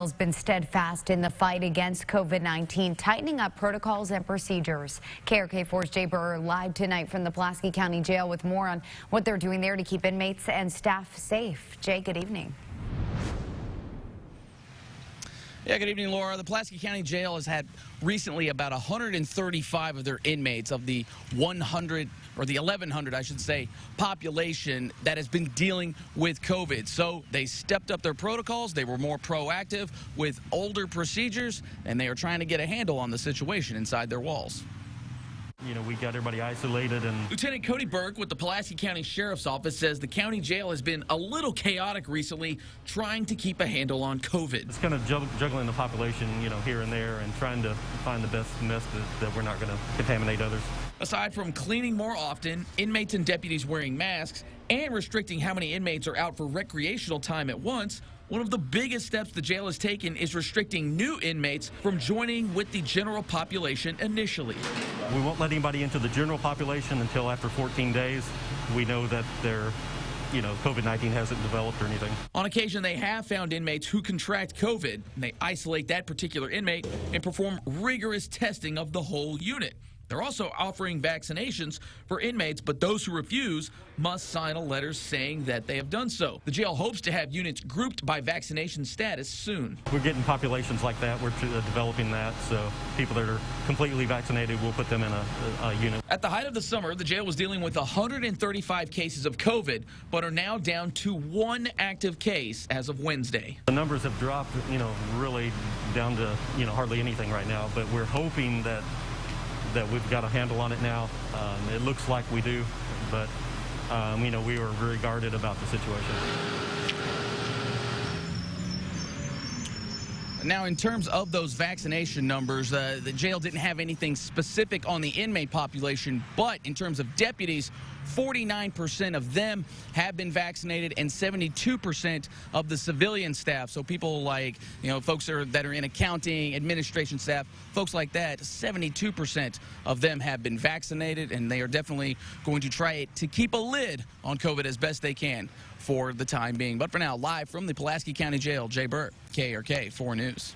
Has been steadfast in the fight against COVID-19, tightening up protocols and procedures. KARK4's Jay Burr live tonight from the Pulaski County Jail with more on what they're doing there to keep inmates and staff safe. Jay, good evening. Yeah, good evening, Laura. The Pulaski County Jail has had recently about 135 of their inmates of the 100, or the 1,100, I should say, population that has been dealing with COVID. So they stepped up their protocols. They were more proactive with older procedures, and they are trying to get a handle on the situation inside their walls. You know, we got everybody isolated. And Lieutenant Cody Burke with the Pulaski County Sheriff's Office says the county jail has been a little chaotic recently, trying to keep a handle on COVID. It's kind of juggling the population, you know, here and there, and trying to find the best mess that we're not going to contaminate others. Aside from cleaning more often, inmates and deputies wearing masks, and restricting how many inmates are out for recreational time at once, one of the biggest steps the jail has taken is restricting new inmates from joining with the general population initially. We won't let anybody into the general population until after 14 days. We know that they're, you know, COVID-19 hasn't developed or anything. On occasion, they have found inmates who contract COVID, and they isolate that particular inmate and perform rigorous testing of the whole unit. They're also offering vaccinations for inmates, but those who refuse must sign a letter saying that they have done so. The jail hopes to have units grouped by vaccination status soon. We're getting populations like that. We're developing that, so people that are completely vaccinated, we'll put them in a unit. At the height of the summer, the jail was dealing with 135 cases of COVID, but are now down to one active case as of Wednesday. The numbers have dropped, you know, really down to, you know, hardly anything right now, but we're hoping that we've got a handle on it now. It looks like we do, but you know, we are very guarded about the situation. Now, in terms of those vaccination numbers, the jail didn't have anything specific on the inmate population, but in terms of deputies, 49% of them have been vaccinated and 72% of the civilian staff. So people like, you know, folks that are in accounting, administration staff, folks like that, 72% of them have been vaccinated, and they are definitely going to try to keep a lid on COVID as best they can for the time being. But for now, live from the Pulaski County Jail, Jay Burr, KARK 4 News.